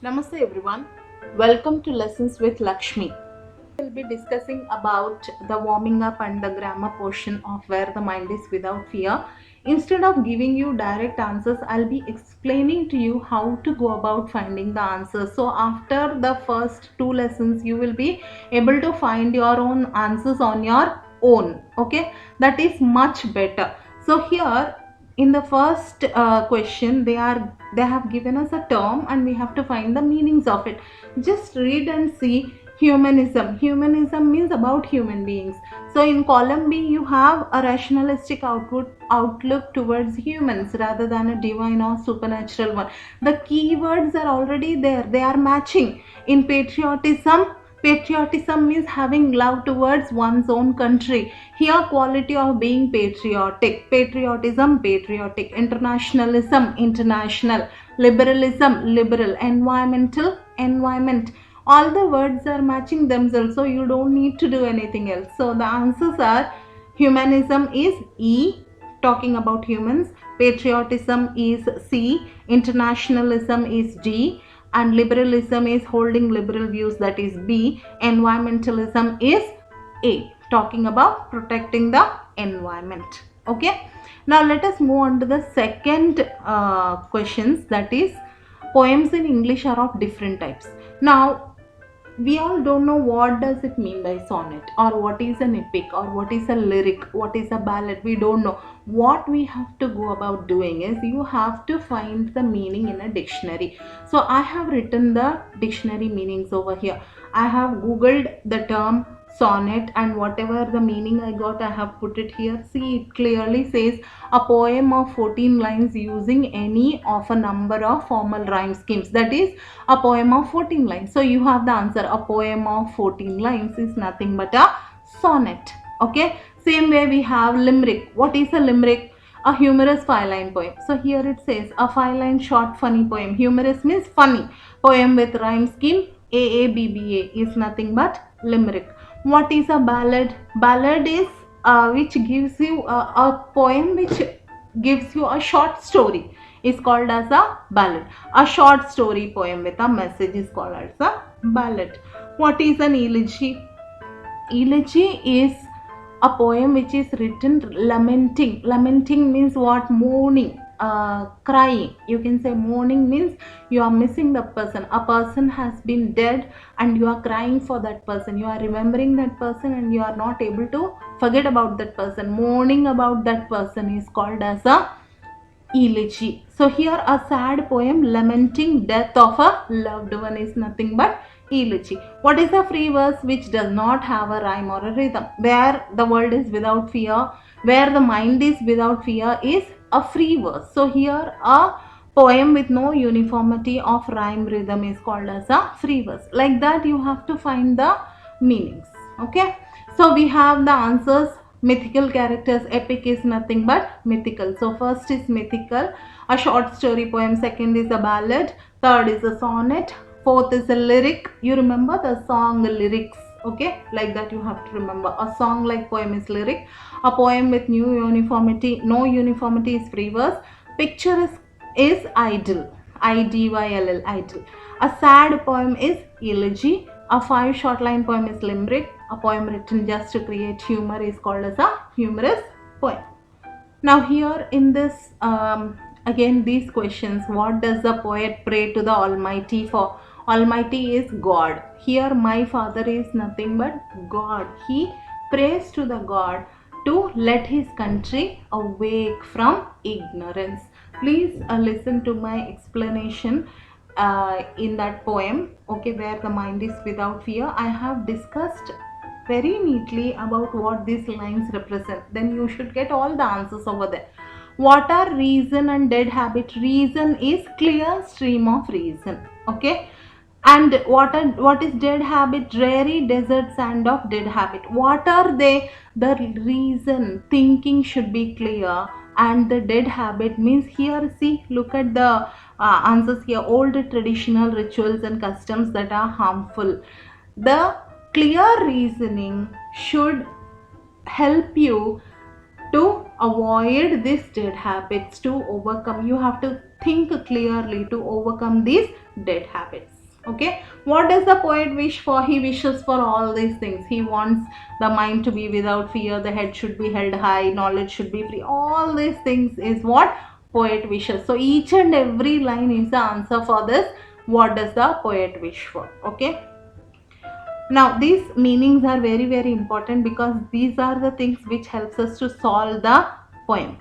Namaste everyone. Welcome to Lessons with Lakshmi. We'll be discussing about the warming up and the grammar portion of Where the Mind is Without Fear. Instead of giving you direct answers, I'll be explaining to you how to go about finding the answers. So after the first two lessons, you will be able to find your own answers on your own. Okay, that is much better. So here in the first question, they have given us a term and we have to find the meanings of it. Just read and see. Humanism means about human beings. So in column B you have a rationalistic outlook towards humans rather than a divine or supernatural one. The keywords are already there, they are matching. In patriotism means having love towards one's own country. Here, quality of being patriotic. Patriotism, patriotic. Internationalism, international. Liberalism, liberal. Environmental, environment. All the words are matching themselves, so you don't need to do anything else. So the answers are: humanism is E, talking about humans. Patriotism is C. Internationalism is D. And liberalism is holding liberal views, that is B. Environmentalism is A, talking about protecting the environment. Okay, now let us move on to the second questions, that is poems in English are of different types. Now we all don't know what does it mean by sonnet, or what is an epic, or what is a lyric, what is a ballad. We don't know. What we have to go about doing is you have to find the meaning in a dictionary. So I have written the dictionary meanings over here. I have googled the term sonnet and whatever the meaning I got, I have put it here. See, it clearly says a poem of 14 lines using any of a number of formal rhyme schemes. That is a poem of 14 lines. So you have the answer. A poem of 14 lines is nothing but a sonnet. Okay, same way we have limerick. What is a limerick? A humorous 5-line poem. So here it says a 5-line short funny poem. Humorous means funny. Poem with rhyme scheme AABBA is nothing but limerick. What is a ballad? Ballad is which gives you a poem which gives you a short story, is called as a ballad. A short story poem with a message is called as a ballad. What is an elegy? Elegy is a poem which is written lamenting. Lamenting means what? Mourning. Crying. You can say mourning means you are missing the person. A person has been dead and you are crying for that person. You are remembering that person and you are not able to forget about that person. Mourning about that person is called as a elegy. So here a sad poem lamenting death of a loved one is nothing but elegy. What is a free verse which does not have a rhyme or a rhythm? Where the world is without fear, where the mind is without fear is a free verse. So here a poem with no uniformity of rhyme rhythm is called as a free verse. Like that you have to find the meanings. Okay, so we have the answers. Mythical characters. Epic is nothing but mythical. So first is mythical, a short story poem. Second is a ballad. Third is a sonnet. Fourth is a lyric. You remember the song lyrics. Okay, like that you have to remember. A song like poem is lyric. A poem with no uniformity is free verse. Picture is idyll. IDYLL, idyll. A sad poem is elegy. A 5 short line poem is limerick. A poem written just to create humor is called as a humorous poem. Now here in this again these questions, what does the poet pray to the Almighty for? Almighty is God. Here my father is nothing but God. He prays to the God to let his country awake from ignorance. Please listen to my explanation in that poem, okay, where the mind is without fear. I have discussed very neatly about what these lines represent. Then you should get all the answers over there. What are reason and dead habit? Reason is clear stream of reason. Okay, and what is dead habit? Dreary desert sand of dead habit. What are they? The reason, thinking should be clear, and the dead habit means, here see, look at the answers here. Old traditional rituals and customs that are harmful. The clear reasoning should help you to avoid these dead habits, to overcome. You have to think clearly to overcome these dead habits. Okay, what does the poet wish for? He wishes for all these things. He wants the mind to be without fear, the head should be held high, knowledge should be free. All these things is what poet wishes. So each and every line is the answer for this. What does the poet wish for? Okay, now these meanings are very very important because these are the things which helps us to solve the poem.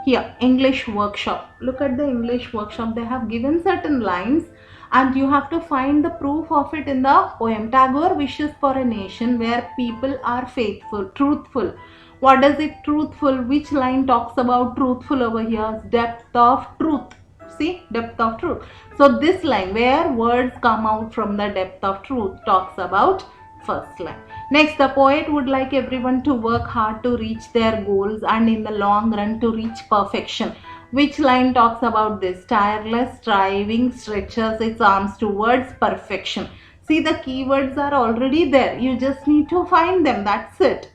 Here, English workshop. Look at the English workshop. They have given certain lines and you have to find the proof of it in the poem. Tagore wishes for a nation where people are faithful, truthful. What does it truthful? Which line talks about truthful over here? Depth of truth. See, depth of truth. So this line where words come out from the depth of truth talks about first line. Next, the poet would like everyone to work hard to reach their goals and in the long run to reach perfection. Which line talks about this? Tireless striving stretches its arms towards perfection. See, the keywords are already there. You just need to find them. That's it.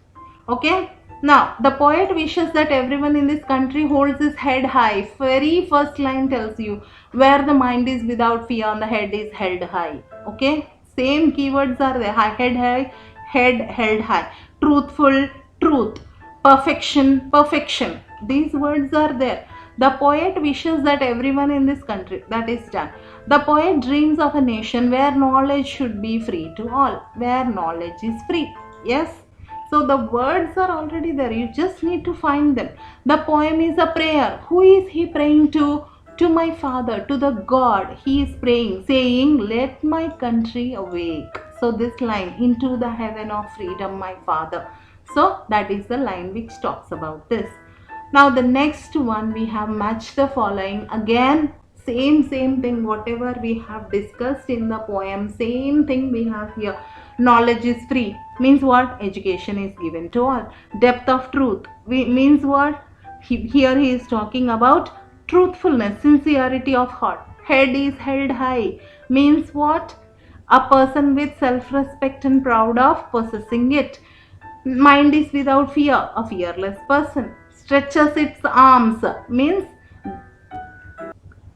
Okay. Now, the poet wishes that everyone in this country holds his head high. Very first line tells you where the mind is without fear and the head is held high. Okay. Same keywords are there. Head high, head held high. Truthful, truth. Perfection, perfection. These words are there. The poet wishes that everyone in this country, that is done. The poet dreams of a nation where knowledge should be free to all. Where knowledge is free. Yes. So the words are already there. You just need to find them. The poem is a prayer. Who is he praying to? To my father, to the God. He is praying, saying, let my country awake. So this line, into the heaven of freedom, my father. So that is the line which talks about this. Now the next one, we have matched the following. Again, same thing, whatever we have discussed in the poem, same thing we have here. Knowledge is free means what? Education is given to all. Depth of truth means what? Here he is talking about truthfulness, sincerity of heart. Head is held high means what? A person with self-respect and proud of possessing it. Mind is without fear, a fearless person. Stretches its arms means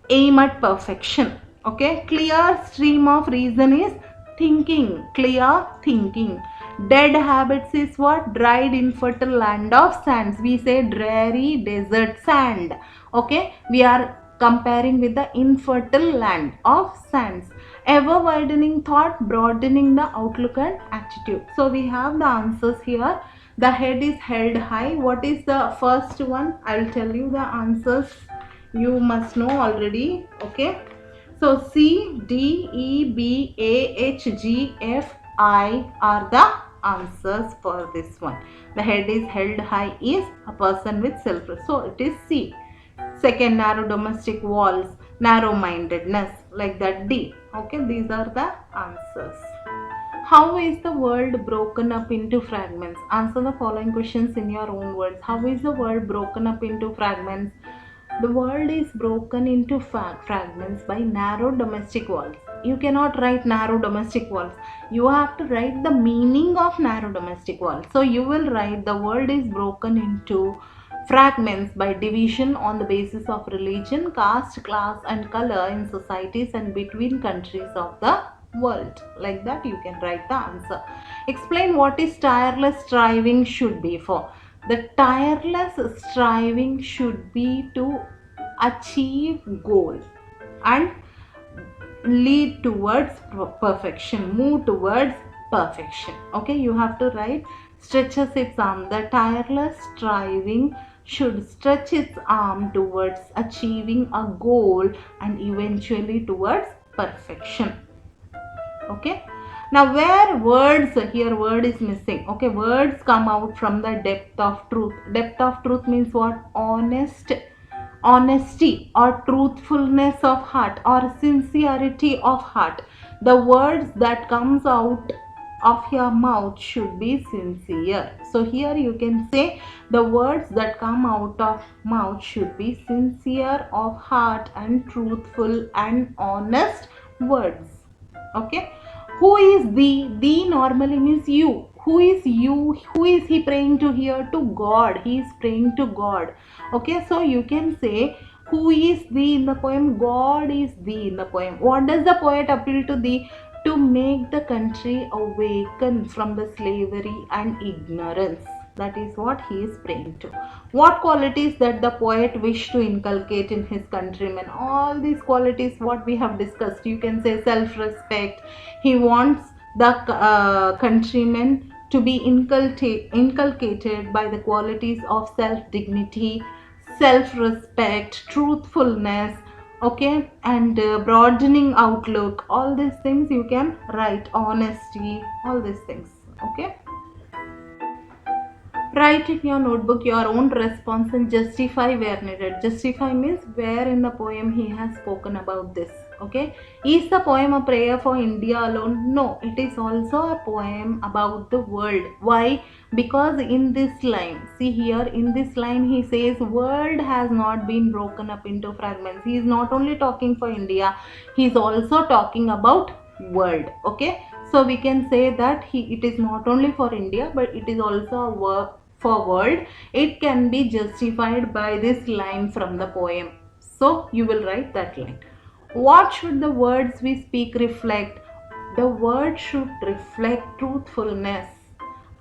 aim at perfection. Okay, clear stream of reason is thinking, clear thinking. Dead habits is what? Dried infertile land of sands. We say dreary desert sand. Okay, we are comparing with the infertile land of sands. Ever widening thought, broadening the outlook and attitude. So we have the answers here. The head is held high. What is the first one? I will tell you the answers. You must know already. Okay. So C, D, E, B, A, H, G, F, I are the answers for this one. The head is held high is a person with self-respect. So it is C. Second, narrow domestic walls, narrow-mindedness, like that D. Okay, these are the answers. How is the world broken up into fragments? Answer the following questions in your own words. How is the world broken up into fragments? The world is broken into fragments by narrow domestic walls. You cannot write narrow domestic walls. You have to write the meaning of narrow domestic walls. So you will write the world is broken into fragments by division on the basis of religion, caste, class and color in societies and between countries of the world. Like that you can write the answer. Explain what is tireless striving should be for. The tireless striving should be to achieve goal and lead towards perfection, move towards perfection. Okay, you have to write stretches its arm. The tireless striving should stretch its arm towards achieving a goal and eventually towards perfection. Okay. Now where words, here word is missing. Okay, words come out from the depth of truth. Depth of truth means what? Honesty or truthfulness of heart or sincerity of heart. The words that comes out of your mouth should be sincere. So here you can say the words that come out of mouth should be sincere of heart and truthful and honest words. Okay. Who is thee? Thee normally means you. Who is you? Who is he praying to here? To God. He is praying to God. Okay, so you can say Who is thee in the poem? God is thee in the poem. What does the poet appeal to thee? To make the country awaken from the slavery and ignorance. That is what he is praying to. What qualities that the poet wished to inculcate in his countrymen? All these qualities what we have discussed. You can say self-respect. He wants the countrymen to be inculcated by the qualities of self-dignity, self-respect, truthfulness, okay, and broadening outlook. All these things you can write. Honesty, all these things, okay. Write in your notebook your own response and justify where needed. Justify means where in the poem he has spoken about this. Okay. Is the poem a prayer for India alone? No, it is also a poem about the world. Why? Because in this line, see here in this line he says world has not been broken up into fragments. He is not only talking for India, he is also talking about world. Okay. So we can say that it is not only for India, but it is also a work for world. It can be justified by this line from the poem. So you will write that line. What should the words we speak reflect? The word should reflect truthfulness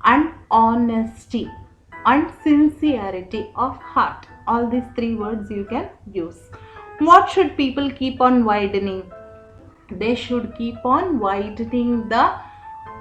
and honesty and sincerity of heart. All these three words you can use. What should people keep on widening? They should keep on widening the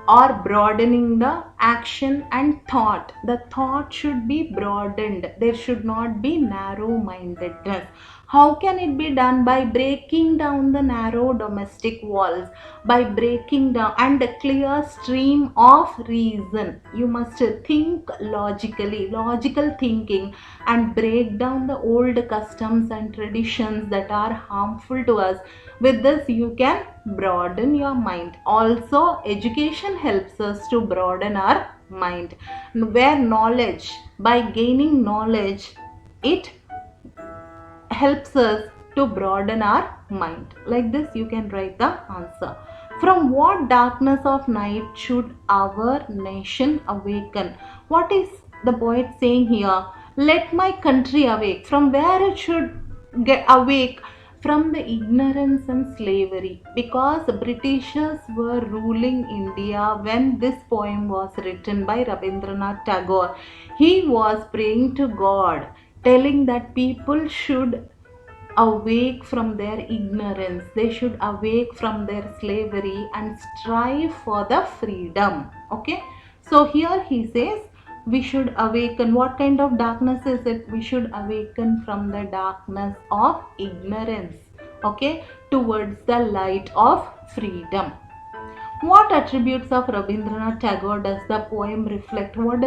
or broadening the action and thought. The thought should be broadened. There should not be narrow-mindedness. How can it be done? By breaking down the narrow domestic walls, by breaking down and a clear stream of reason. You must think logically, logical thinking, and break down the old customs and traditions that are harmful to us. With this you can broaden your mind. Also, education helps us to broaden our mind. Where knowledge, by gaining knowledge, it helps us to broaden our mind. Like this you can write the answer. From what darkness of night should our nation awaken? What is the poet saying here? Let my country awake. From where it should get awake? From the ignorance and slavery, because Britishers were ruling India when this poem was written by Rabindranath Tagore. He was praying to God, telling that people should awake from their ignorance, they should awake from their slavery and strive for the freedom. Okay, so here he says we should awaken. What kind of darkness is it? We should awaken from the darkness of ignorance, okay, towards the light of freedom. What attributes of Rabindranath Tagore does the poem reflect? What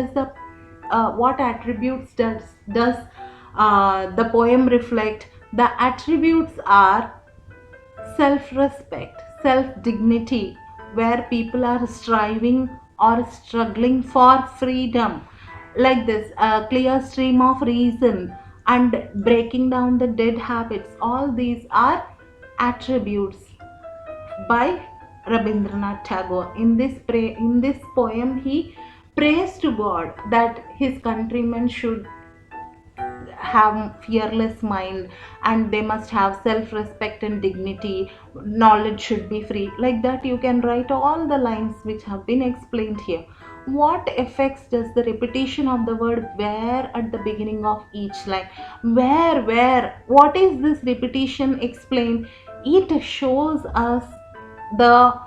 attributes does the poem reflect? The attributes are self-respect, self-dignity, where people are striving or struggling for freedom. Like this, a clear stream of reason and breaking down the dead habits. All these are attributes by Rabindranath Tagore. In this poem, he prays to God that his countrymen should have fearless mind and they must have self-respect and dignity. Knowledge should be free. Like that you can write all the lines which have been explained here. What effects does the repetition of the word where at the beginning of each line? Where? What is this repetition explain? It shows us the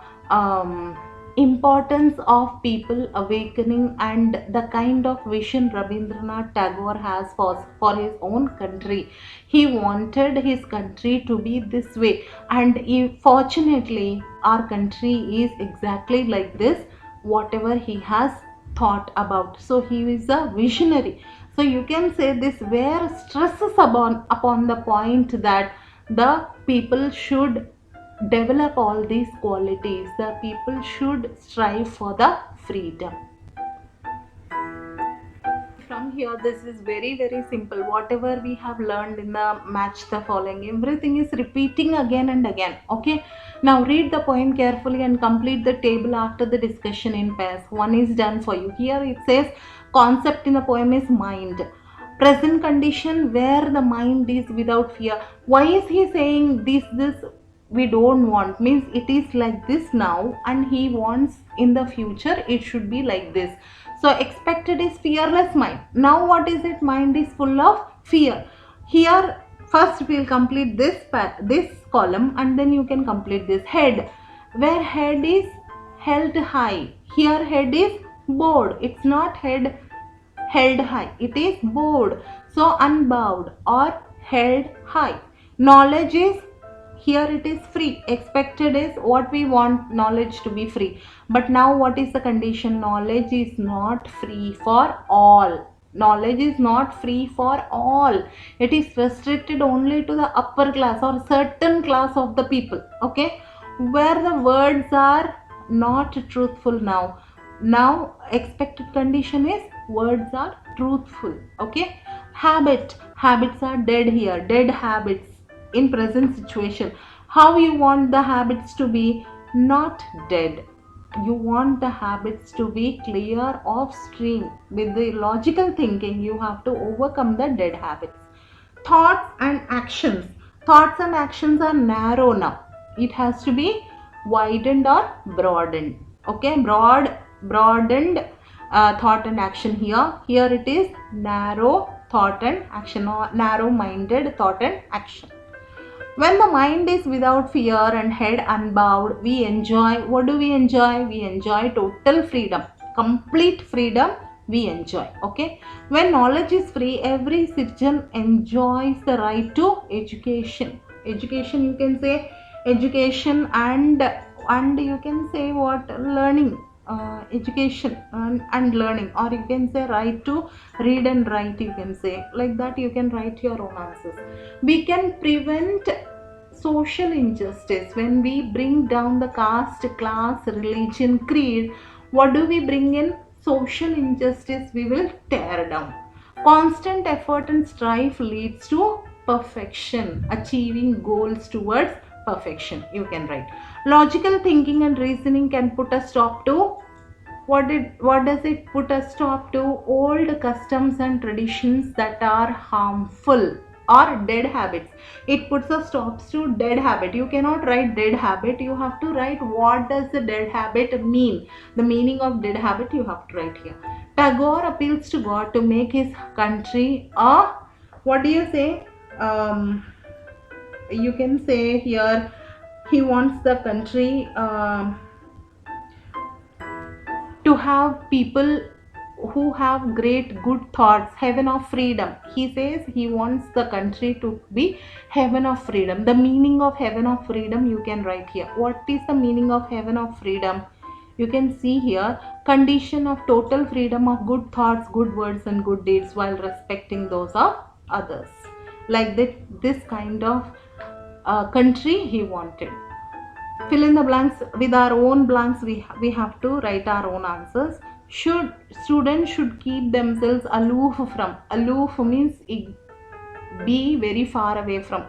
importance of people awakening and the kind of vision Rabindranath Tagore has for his own country. He wanted his country to be this way, and fortunately our country is exactly like this, whatever he has thought about. So he is a visionary. So you can say this where stresses upon the point that the people should develop all these qualities. The people should strive for the freedom. From here, this is very simple. Whatever we have learned in the match the following, everything is repeating again and again. Okay, now read the poem carefully and complete the table after the discussion in pairs. One is done for you. Here it says concept in the poem is mind. Present condition where the mind is without fear. Why is he saying this we don't want? Means it is like this now and he wants in the future it should be like this. So expected is fearless mind. Now what is it? Mind is full of fear. Here first we'll complete this column and then you can complete this. Head, where head is held high. Here head is bowed. It's not head held high, it is bowed. So unbowed or held high. Knowledge is, here it is free. Expected is what we want knowledge to be free. But now what is the condition? Knowledge is not free for all. Knowledge is not free for all. It is restricted only to the upper class or certain class of the people. Okay, where the words are not truthful now. Now expected condition is words are truthful. Okay, habits are dead here. Dead habits in present situation. How you want the habits to be? Not dead. You want the habits to be clear of stream. With the logical thinking you have to overcome the dead habits. Thoughts and actions. Thoughts and actions are narrow now. It has to be widened or broadened. Okay, broadened thought and action here. Here it is narrow thought and action, or narrow minded thought and action. When the mind is without fear and head unbowed, we enjoy. What do we enjoy? We enjoy total freedom, complete freedom we enjoy. Okay, when knowledge is free, every citizen enjoys the right to education. Education, you can say education and you can say what? Learning. Education and learning, or you can say right to read and write. You can say like that. You can write your own answers. We can prevent social injustice when we bring down the caste, class, religion, creed. What do we bring in? Social injustice we will tear down. Constant effort and strife leads to perfection, achieving goals towards perfection. You can write. Logical thinking and reasoning can put a stop to what does it put a stop to? Old customs and traditions that are harmful or dead habits. It puts a stops to dead habit. You cannot write dead habit. You have to write what does the dead habit mean. The meaning of dead habit you have to write here. Tagore appeals to God to make his country a, what do you say? You can say here he wants the country to have people who have great good thoughts, heaven of freedom. He says he wants the country to be heaven of freedom. The meaning of heaven of freedom you can write here. What is the meaning of heaven of freedom? You can see here, condition of total freedom of good thoughts, good words and good deeds while respecting those of others. Like this kind of country he wanted. Fill in the blanks. With our own blanks we have to write our own answers. Students should keep themselves aloof from. Aloof means be very far away from.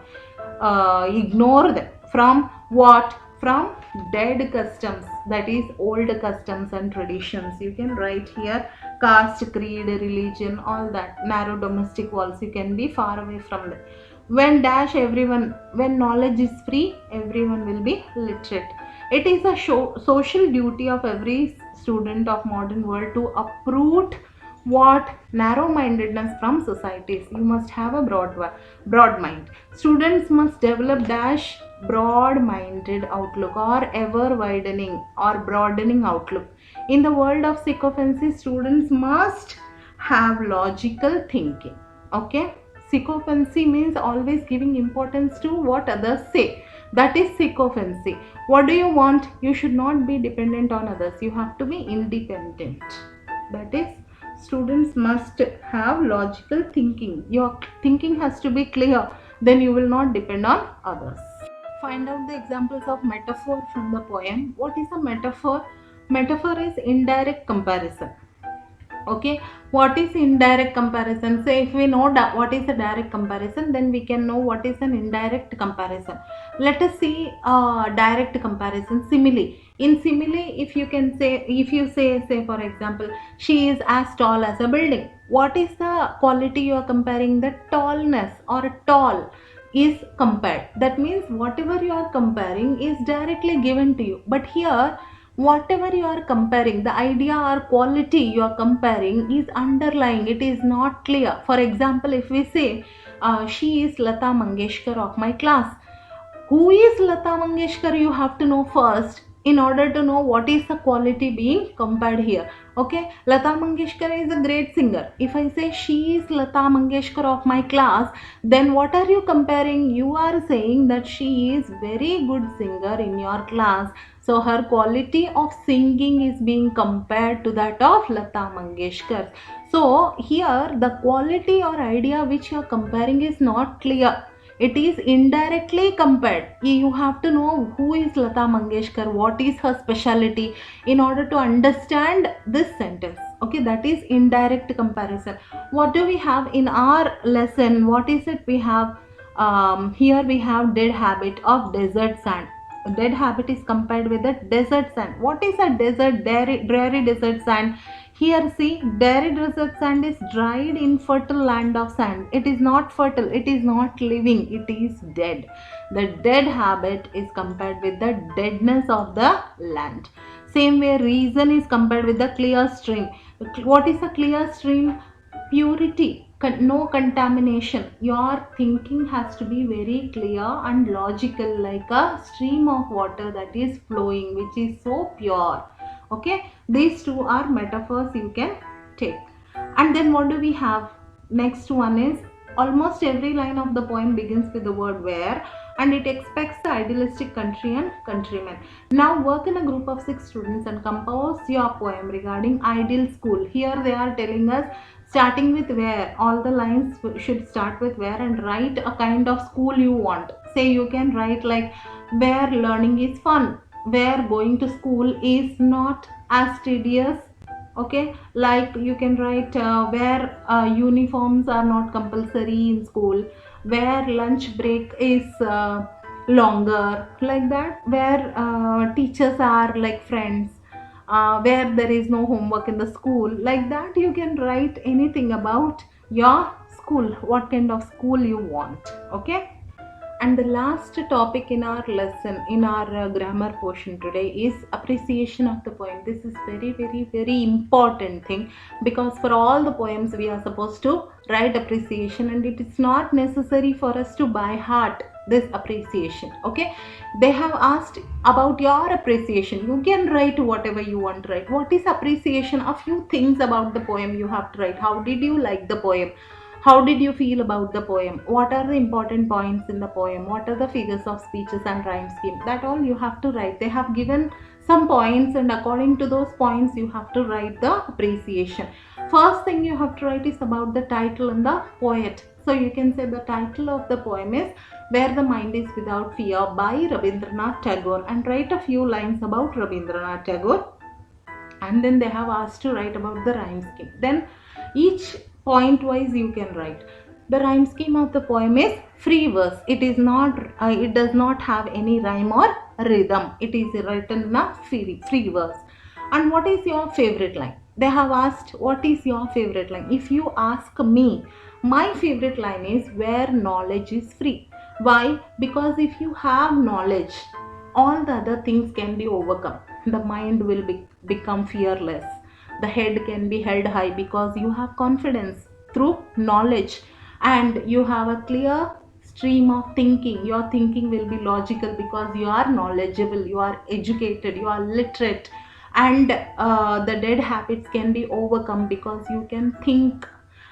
Ignore them. From what? From dead customs, that is old customs and traditions. You can write here caste, creed, religion, all that. Narrow domestic walls. You can be far away from them. When when knowledge is free, everyone will be literate. It is a social duty of every student of modern world to uproot what? Narrow-mindedness from societies. You must have a broad mind. Students must develop broad-minded outlook or ever widening or broadening outlook. In the world of sycophancy, students must have logical thinking. Okay? Sycophancy means always giving importance to what others say. That is sycophancy. What do you want? You should not be dependent on others. You have to be independent. That is, students must have logical thinking. Your thinking has to be clear. Then you will not depend on others. Find out the examples of metaphor from the poem. What is a metaphor? Metaphor is indirect comparison. Okay, what is indirect comparison? Say if we know what is a direct comparison, then we can know what is an indirect comparison. Let us see direct comparison. Simile. In simile, if you can say, if you say for example, she is as tall as a building. What is the quality you are comparing? The tallness or tall is compared. That means whatever you are comparing is directly given to you. But here, whatever you are comparing, the idea or quality you are comparing is underlying, it is not clear. For example, if we say she is Lata Mangeshkar of my class, who is Lata Mangeshkar you have to know first in order to know what is the quality being compared here. Okay, Lata Mangeshkar is a great singer. If I say she is Lata Mangeshkar of my class, then what are you comparing? You are saying that she is very good singer in your class. So her quality of singing is being compared to that of Lata Mangeshkar. So here the quality or idea which you are comparing is not clear, it is indirectly compared. You have to know who is Lata Mangeshkar, what is her specialty in order to understand this sentence. Okay, that is indirect comparison. What do we have in our lesson? What is it we have? Here we have dead habit of desert sand. Dead habit is compared with the desert sand. What is a desert? Dreary desert sand. Here see, dreary desert sand is dried infertile land of sand. It is not fertile, it is not living, it is dead. The dead habit is compared with the deadness of the land. Same way reason is compared with the clear stream. What is a clear stream? Purity, no contamination. Your thinking has to be very clear and logical, like a stream of water that is flowing, which is so pure. Okay, these two are metaphors you can take. And then what do we have? Next one is, almost every line of the poem begins with the word where, and it expects the idealistic country and countrymen. Now work in a group of 6 students and compose your poem regarding ideal school. Here they are telling us, starting with where, all the lines should start with where, and write a kind of school you want. Say you can write like, where learning is fun, where going to school is not as tedious. Okay, like you can write where uniforms are not compulsory in school, where lunch break is longer, like that, where teachers are like friends, where there is no homework in the school, like that. You can write anything about your school, what kind of school you want. Okay, and the last topic in our lesson, in our grammar portion today, is appreciation of the poem. This is very, very, very important thing, because for all the poems we are supposed to write appreciation, and it is not necessary for us to by heart this appreciation. Okay, they have asked about your appreciation. You can write whatever you want to write. What is appreciation? A few things about the poem you have to write. How did you like the poem? How did you feel about the poem? What are the important points in the poem? What are the figures of speeches and rhyme scheme? That all you have to write. They have given some points, and according to those points you have to write the appreciation. First thing you have to write is about the title and the poet. So you can say the title of the poem is Where the Mind is Without Fear by Rabindranath Tagore, and write a few lines about Rabindranath Tagore. And then they have asked to write about the rhyme scheme. Then each point wise you can write. The rhyme scheme of the poem is free verse. It is not it does not have any rhyme or rhythm. It is written in a free verse. And what is your favorite line? They have asked, what is your favorite line? If you ask me, my favorite line is where knowledge is free. Why? Because if you have knowledge, all the other things can be overcome. The mind will become fearless. The head can be held high because you have confidence through knowledge, and you have a clear stream of thinking. Your thinking will be logical because you are knowledgeable, you are educated, you are literate, and the dead habits can be overcome because you can think,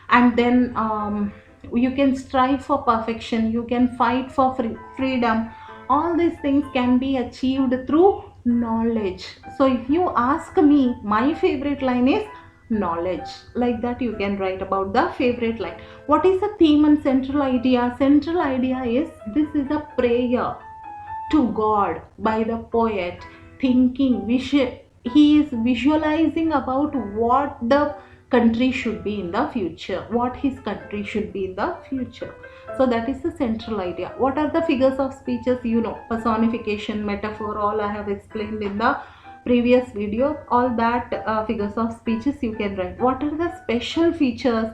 and then you can strive for perfection, you can fight for freedom. All these things can be achieved through knowledge. So if you ask me, my favorite line is knowledge. Like that you can write about the favorite line. What is the theme and central idea? Central idea is, this is a prayer to God by the poet, thinking, he is visualizing about what the country should be in the future, what his country should be in the future. So that is the central idea. What are the figures of speeches? You know, personification, metaphor, all I have explained in the previous video. All that figures of speeches you can write. What are the special features?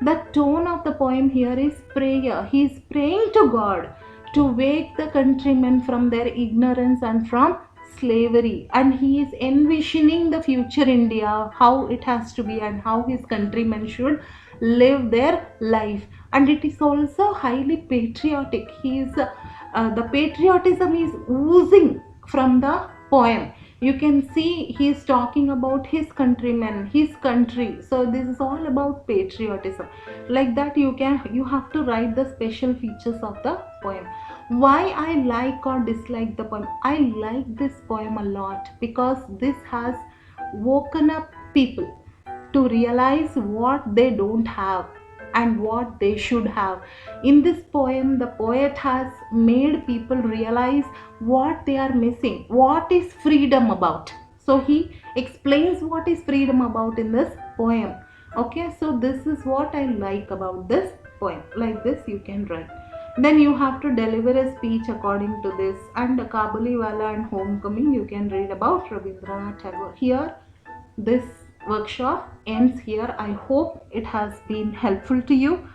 The tone of the poem here is prayer. He is praying to God to wake the countrymen from their ignorance and from slavery, and he is envisioning the future India, how it has to be and how his countrymen should live their life. And it is also highly patriotic. He is the patriotism is oozing from the poem. You can see he is talking about his countrymen, his country. So this is all about patriotism. Like that you have to write the special features of the poem. Why I like or dislike the poem? I like this poem a lot because this has woken up people to realize what they don't have and what they should have. In this poem, the poet has made people realize what they are missing, what is freedom about. So he explains what is freedom about in this poem. Okay, so this is what I like about this poem. Like this you can write. Then you have to deliver a speech according to this. And Kabuliwala and Homecoming you can read about Rabindranath Tagore. Here this workshop ends here. I hope it has been helpful to you,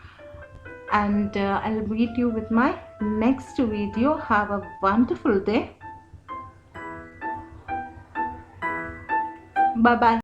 and I'll meet you with my next video. Have a wonderful day. Bye bye.